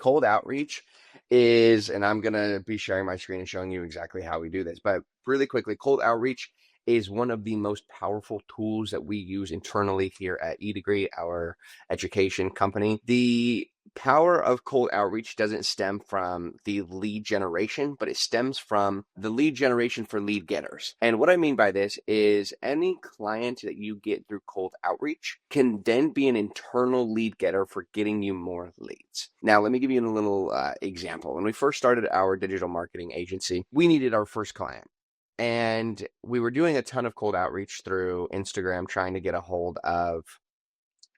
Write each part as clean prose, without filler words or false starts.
Cold outreach is, and I'm going to be sharing my screen and showing you exactly how we do this, but really quickly, cold outreach is one of the most powerful tools that we use internally here at eDegree, our education company. The power of cold outreach doesn't stem from the lead generation, but it stems from the lead generation for lead getters. And what I mean by this is any client that you get through cold outreach can then be an internal lead getter for getting you more leads. Now, let me give you a little example. When we first started our digital marketing agency, we needed our first client. And we were doing a ton of cold outreach through Instagram, trying to get a hold of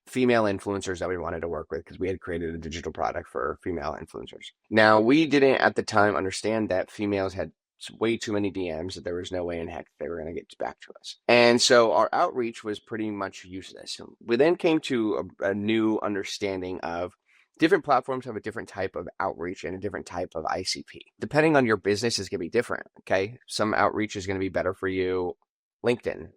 female influencers that we wanted to work with because we had created a digital product for female influencers. Now, we didn't at the time understand that females had way too many DMs, that there was no way in heck they were going to get back to us. And so our outreach was pretty much useless. We then came to a new understanding of different platforms have a different type of outreach and a different type of ICP. Depending on your business is going to be different, okay? Some outreach is going to be better for you. LinkedIn,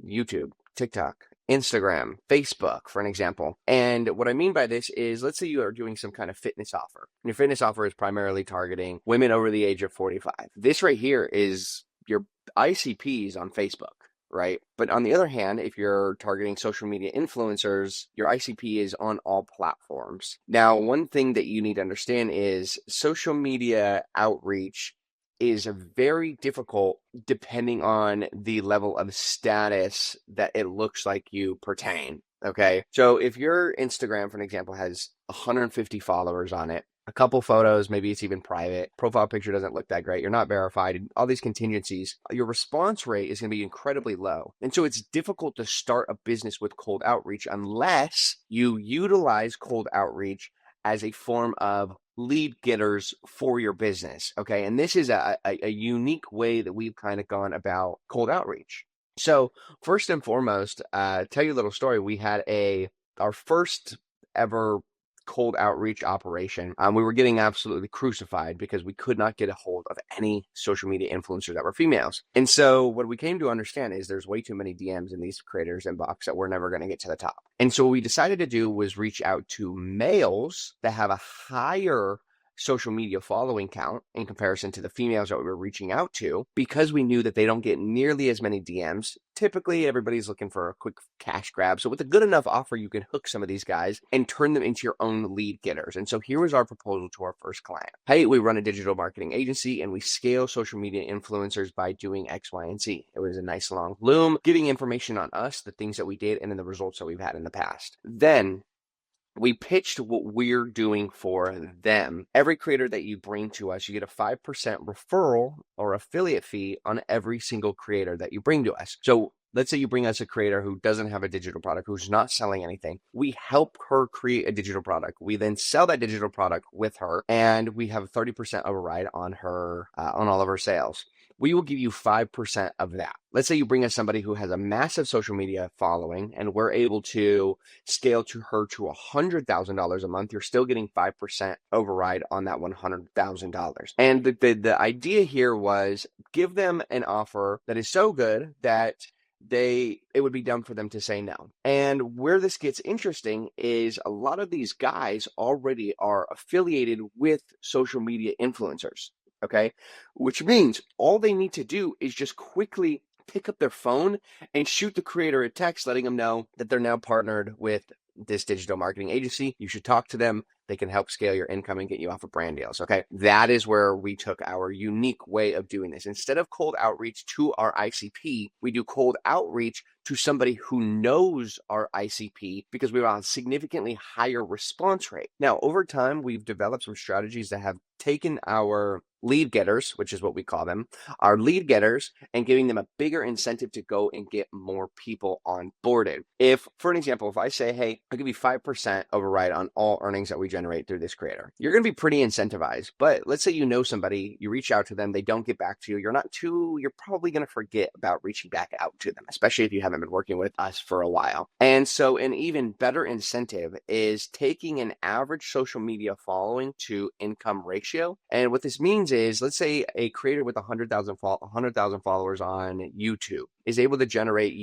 YouTube, TikTok, Instagram, Facebook, for an example. And what I mean by this is, let's say you are doing some kind of fitness offer. And your fitness offer is primarily targeting women over the age of 45. This right here is your ICPs on Facebook, right? But on the other hand, if you're targeting social media influencers, your ICP is on all platforms. Now, one thing that you need to understand is social media outreach is very difficult depending on the level of status that it looks like you pertain. Okay. So if your Instagram, for an example, has 150 followers on it, a couple photos, maybe it's even private, profile picture doesn't look that great, you're not verified, all these contingencies, your response rate is going to be incredibly low. And so it's difficult to start a business with cold outreach unless you utilize cold outreach as a form of lead getters for your business. Okay. And this is a unique way that we've kind of gone about cold outreach. So first and foremost, tell you a little story. We had our first ever cold outreach operation. We were getting absolutely crucified because we could not get a hold of any social media influencers that were females. And so what we came to understand is there's way too many DMs in these creators' inbox that we're never going to get to the top. And so what we decided to do was reach out to males that have a higher social media following count in comparison to the females that we were reaching out to, because we knew that they don't get nearly as many DMs. Typically, everybody's looking for a quick cash grab. So with a good enough offer, you can hook some of these guys and turn them into your own lead getters. And so here was our proposal to our first client. Hey, we run a digital marketing agency and we scale social media influencers by doing X, Y, and Z. It was a nice long loom, getting information on us, the things that we did, and then the results that we've had in the past. Then we pitched what we're doing for them. Every creator that you bring to us, you get a 5% referral or affiliate fee on every single creator that you bring to us. So let's say you bring us a creator who doesn't have a digital product, who's not selling anything. We help her create a digital product. We then sell that digital product with her, and we have a 30% override on her, on all of her sales. We will give you 5% of that. Let's say you bring us somebody who has a massive social media following and we're able to scale to her to $100,000 a month. You're still getting 5% override on that $100,000. And the idea here was give them an offer that is so good that it would be dumb for them to say no. And where this gets interesting is a lot of these guys already are affiliated with social media influencers. Okay, which means all they need to do is just quickly pick up their phone and shoot the creator a text letting them know that they're now partnered with this digital marketing agency. You should talk to them. They can help scale your income and get you off of brand deals. Okay. That is where we took our unique way of doing this. Instead of cold outreach to our ICP, we do cold outreach to somebody who knows our ICP because we have a significantly higher response rate. Now, over time, we've developed some strategies that have taken our lead getters, which is what we call them, our lead getters, and giving them a bigger incentive to go and get more people onboarded. If, for an example, if I say, hey, I'll give you 5% override on all earnings that we generate through this creator, you're going to be pretty incentivized. But let's say you know somebody, you reach out to them, they don't get back to you. You're probably going to forget about reaching back out to them, especially if you haven't been working with us for a while. And so an even better incentive is taking an average social media following to income ratio. And what this means is, let's say a creator with 100,000 followers on YouTube is able to generate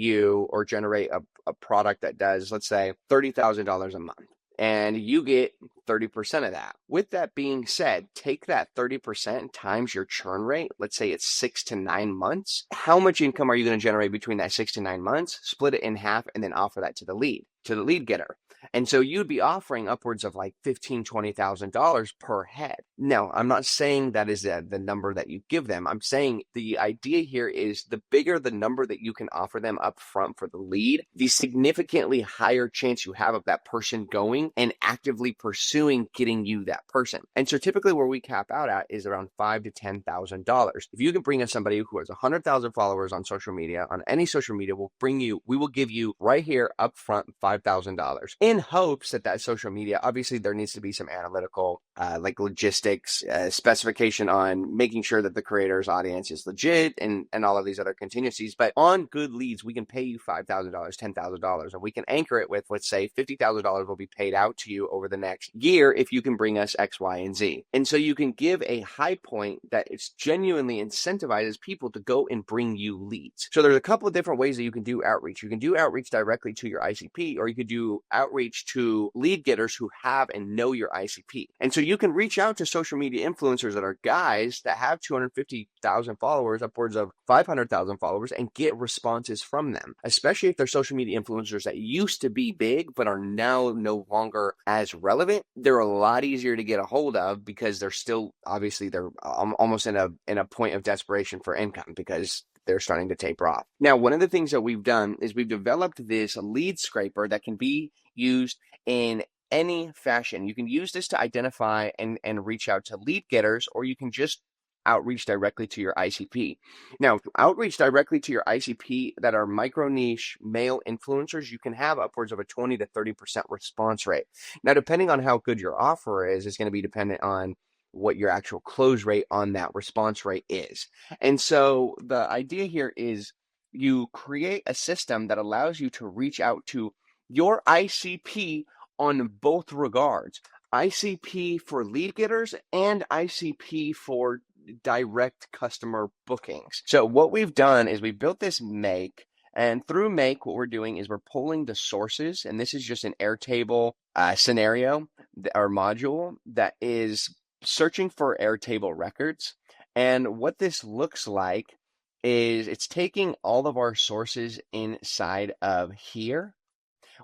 a product that does, let's say, $30,000 a month. And you get 30% of that. With that being said, take that 30% times your churn rate. Let's say it's 6 to 9 months. How much income are you going to generate between that 6 to 9 months? Split it in half and then offer that to the lead getter. And so you'd be offering upwards of like $15,000, $20,000 per head. Now, I'm not saying that is the number that you give them. I'm saying the idea here is the bigger the number that you can offer them up front for the lead, the significantly higher chance you have of that person going and actively pursuing getting you that person. And so typically where we cap out at is around $5,000 to $10,000. If you can bring us somebody who has 100,000 followers on social media, on any social media, we will give you right here up front $5,000 in hopes that social media, obviously there needs to be some analytical like logistics, specification on making sure that the creator's audience is legit and all of these other contingencies. But on good leads, we can pay you $5,000, $10,000, and we can anchor it with, let's say $50,000 will be paid out to you over the next year if you can bring us X, Y, and Z. And so you can give a high point that it's genuinely incentivizes people to go and bring you leads. So there's a couple of different ways that you can do outreach. You can do outreach directly to your ICP, or you could do outreach to lead getters who have and know your ICP. And so you can reach out to social media influencers that are guys that have 250,000 followers, upwards of 500,000 followers, and get responses from them, especially if they're social media influencers that used to be big but are now no longer as relevant. They're a lot easier to get a hold of because they're still, obviously, they're almost in a point of desperation for income because they're starting to taper off. Now, one of the things that we've done is we've developed this lead scraper that can be used in any fashion. You can use this to identify and reach out to lead getters, or you can just outreach directly to your ICP. Now, outreach directly to your ICP that are micro niche male influencers, you can have upwards of a 20 to 30% response rate. Now, depending on how good your offer is going to be dependent on what your actual close rate on that response rate is. And so the idea here is you create a system that allows you to reach out to your ICP on both regards. ICP for lead getters and ICP for direct customer bookings. So what we've done is we built this Make, and through Make, what we're doing is we're pulling the sources, and this is just an Airtable scenario or module that is searching for Airtable records. And what this looks like is it's taking all of our sources inside of here,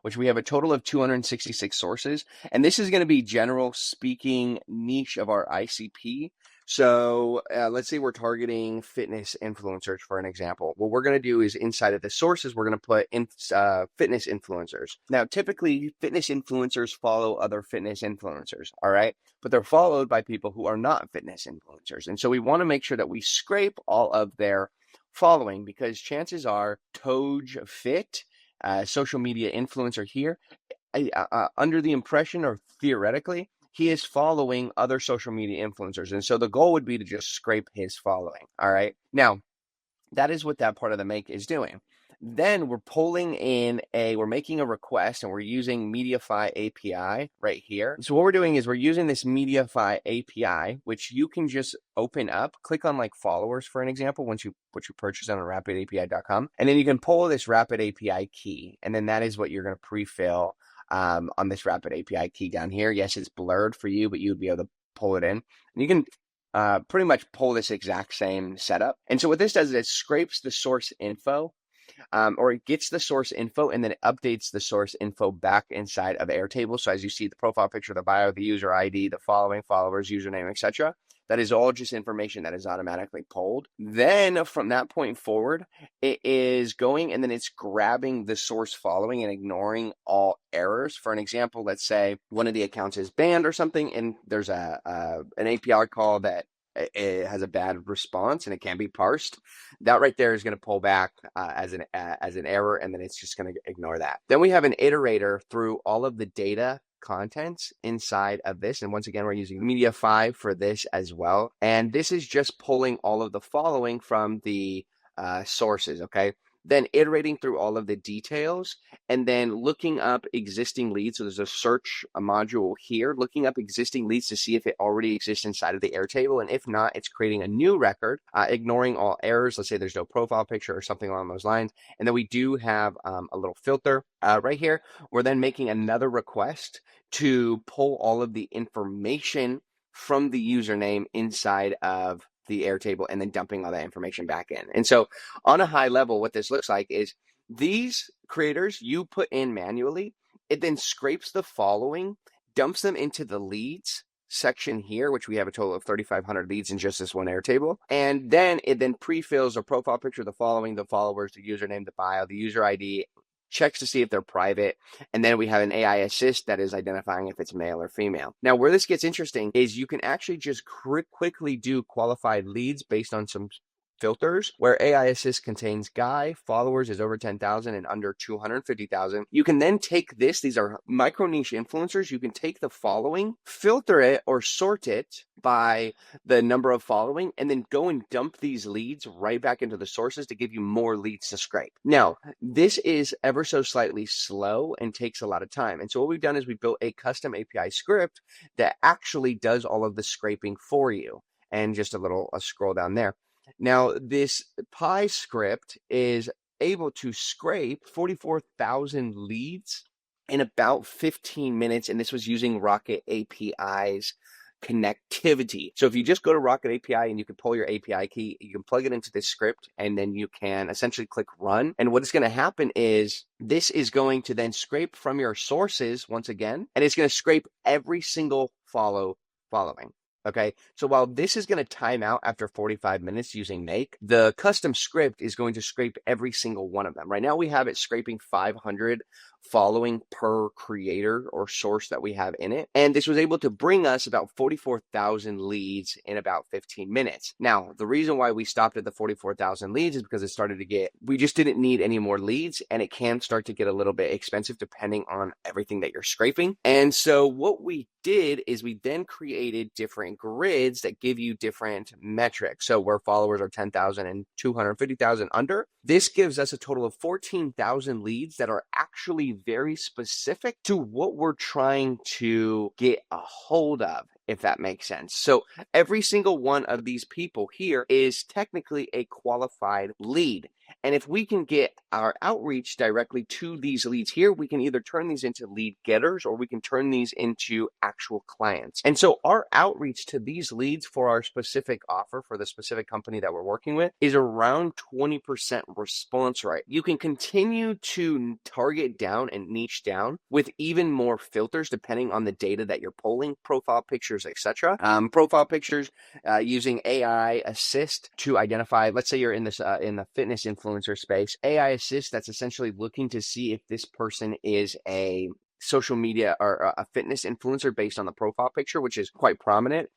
which we have a total of 266 sources. And this is going to be general speaking niche of our ICP. So let's say we're targeting fitness influencers for an example. What we're going to do is inside of the sources, we're going to put in fitness influencers. Now, typically fitness influencers follow other fitness influencers, all right? But they're followed by people who are not fitness influencers. And so we want to make sure that we scrape all of their following, because chances are Toj Fit, social media influencer here, under the impression, or theoretically, he is following other social media influencers. And so the goal would be to just scrape his following. All right. Now, that is what that part of the Make is doing. Then we're we're making a request, and we're using Mediafy API right here. So what we're doing is we're using this Mediafy API, which you can just open up, click on like followers, for an example, once you purchase on rapidapi.com, and then you can pull this Rapid API key. And then that is what you're going to pre-fill on this Rapid API key down here. Yes, it's blurred for you, but you would be able to pull it in. And you can pretty much pull this exact same setup. And so what this does is it scrapes the source info, or it gets the source info and then it updates the source info back inside of Airtable. So as you see, the profile picture, the bio, the user ID, the following, followers, username, etc. That is all just information that is automatically pulled. Then from that point forward, it is going and then it's grabbing the source following and ignoring all errors. For an example, let's say one of the accounts is banned or something, and there's an API call that it has a bad response and it can't be parsed. That right there is going to pull back as an error, and then it's just going to ignore that. Then we have an iterator through all of the data contents inside of this. And once again, we're using Mediafy for this as well. And this is just pulling all of the following from the sources, okay? then iterating through all of the details, and then looking up existing leads. So there's a search module here, looking up existing leads to see if it already exists inside of the Airtable. And if not, it's creating a new record, ignoring all errors. Let's say there's no profile picture or something along those lines. And then we do have a little filter right here. We're then making another request to pull all of the information from the username inside of the Airtable and then dumping all that information back in. And so on a high level, what this looks like is these creators you put in manually, it then scrapes the following, dumps them into the leads section here, which we have a total of 3,500 leads in just this one Airtable. And then it then pre-fills a profile picture, the following, the followers, the username, the bio, the user ID, checks to see if they're private, and then we have an AI assist that is identifying if it's male or female. Now, where this gets interesting is you can actually just quickly do qualified leads based on some filters, where AI assist contains guy, followers is over 10,000 and under 250,000. You can then take this, these are micro niche influencers. You can take the following, filter it or sort it by the number of following, and then go and dump these leads right back into the sources to give you more leads to scrape. Now, this is ever so slightly slow and takes a lot of time. And so what we've done is we built a custom API script that actually does all of the scraping for you. And just a scroll down there. Now, this Pi script is able to scrape 44,000 leads in about 15 minutes, and this was using Rocket API's connectivity. So if you just go to Rocket API and you can pull your API key, you can plug it into this script, and then you can essentially click run. And what is going to happen is this is going to then scrape from your sources once again, and it's going to scrape every single following. Okay, so while this is going to time out after 45 minutes using Make, the custom script is going to scrape every single one of them. Right now we have it scraping 500 following per creator or source that we have in it. And this was able to bring us about 44,000 leads in about 15 minutes. Now, the reason why we stopped at the 44,000 leads is because it started to we just didn't need any more leads, and it can start to get a little bit expensive depending on everything that you're scraping. And so what we did is we then created different grids that give you different metrics. So where followers are 10,000 and 250,000 under, this gives us a total of 14,000 leads that are actually very specific to what we're trying to get a hold of, if that makes sense. So every single one of these people here is technically a qualified lead. And if we can get our outreach directly to these leads here, we can either turn these into lead getters or we can turn these into actual clients. And so our outreach to these leads for our specific offer for the specific company that we're working with is around 20% response rate. You can continue to target down and niche down with even more filters depending on the data that you're pulling, profile pictures, etc. Profile pictures using AI assist to identify, let's say you're in this in the fitness influencer space, AI assist that's essentially looking to see if this person is a social media or a fitness influencer based on the profile picture, which is quite prominent.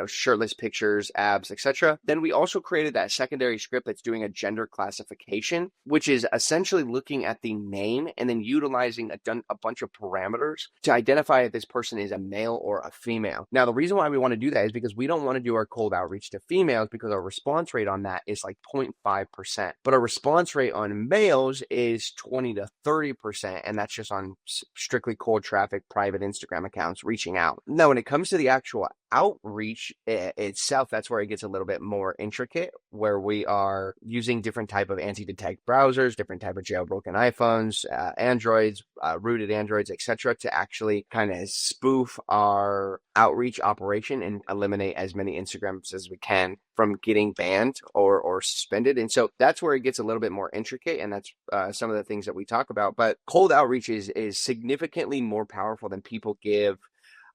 Shirtless pictures, abs, etc. Then we also created that secondary script that's doing a gender classification, which is essentially looking at the name and then utilizing a bunch of parameters to identify if this person is a male or a female. Now, the reason why we want to do that is because we don't want to do our cold outreach to females because our response rate on that is like 0.5%. But our response rate on males is 20 to 30%, and that's just on strictly cold traffic, private Instagram accounts reaching out. Now, when it comes to the actual outreach itself, that's where it gets a little bit more intricate, where we are using different type of anti-detect browsers, different type of jailbroken iPhones, Androids, rooted Androids, etc., to actually kind of spoof our outreach operation and eliminate as many Instagrams as we can from getting banned or suspended. And so that's where it gets a little bit more intricate, and that's some of the things that we talk about. But cold outreach is significantly more powerful than people give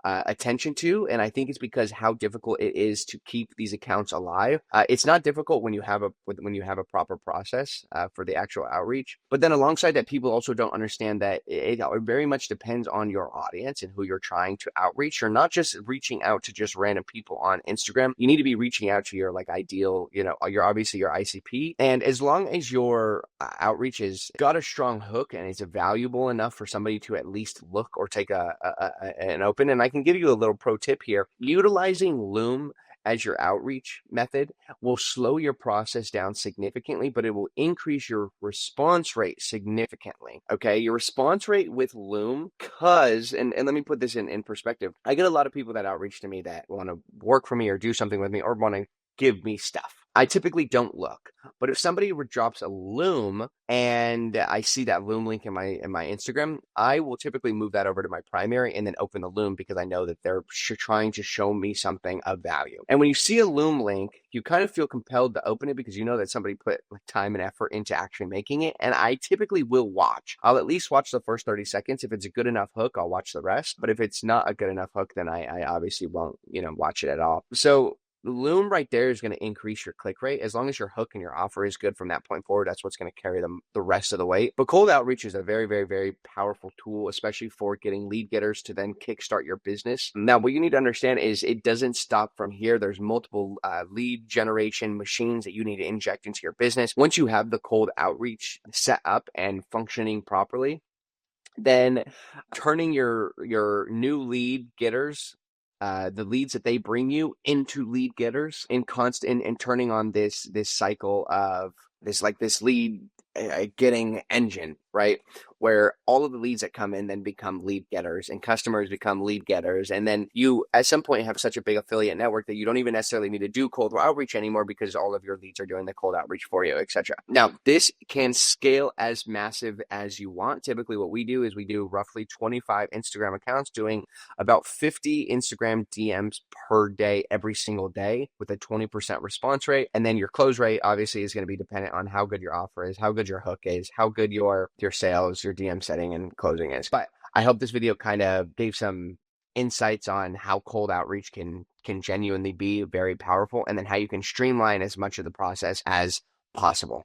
attention to, and I think it's because how difficult it is to keep these accounts alive. It's not difficult when you have a proper process for the actual outreach, but then alongside that, people also don't understand that it very much depends on your audience and who you're trying to outreach. You're not just reaching out to just random people on Instagram. You need to be reaching out to your ideal, you're obviously your ICP, and as long as your outreach has got a strong hook and is valuable enough for somebody to at least look or take an open. And I can give you a little pro tip here. Utilizing Loom as your outreach method will slow your process down significantly, but it will increase your response rate significantly. Okay. Your response rate with Loom, and let me put this in perspective. I get a lot of people that outreach to me that want to work for me or do something with me or want to give me stuff. I typically don't look, but if somebody drops a Loom and I see that Loom link in my Instagram, I will typically move that over to my primary and then open the Loom because I know that they're trying to show me something of value. And when you see a Loom link, you kind of feel compelled to open it because you know that somebody put time and effort into actually making it. And I typically will watch. I'll at least watch the first 30 seconds. If it's a good enough hook, I'll watch the rest. But if it's not a good enough hook, then I obviously won't, watch it at all. So Loom right there is going to increase your click rate. As long as your hook and your offer is good from that point forward, that's what's going to carry them the rest of the way. But cold outreach is a very, very, very powerful tool, especially for getting lead getters to then kickstart your business. Now, what you need to understand is it doesn't stop from here. There's multiple lead generation machines that you need to inject into your business. Once you have the cold outreach set up and functioning properly, then turning your new lead getters, the leads that they bring you into lead getters in constant and turning on this cycle of this lead getting engine, right? Where all of the leads that come in then become lead getters and customers become lead getters. And then you at some point have such a big affiliate network that you don't even necessarily need to do cold outreach anymore because all of your leads are doing the cold outreach for you, etc. Now, this can scale as massive as you want. Typically what we do is we do roughly 25 Instagram accounts doing about 50 Instagram DMs per day, every single day with a 20% response rate. And then your close rate obviously is going to be dependent on how good your offer is, how good your hook is, how good your sales, your DM setting and closing is. But I hope this video kind of gave some insights on how cold outreach can genuinely be very powerful, and then how you can streamline as much of the process as possible.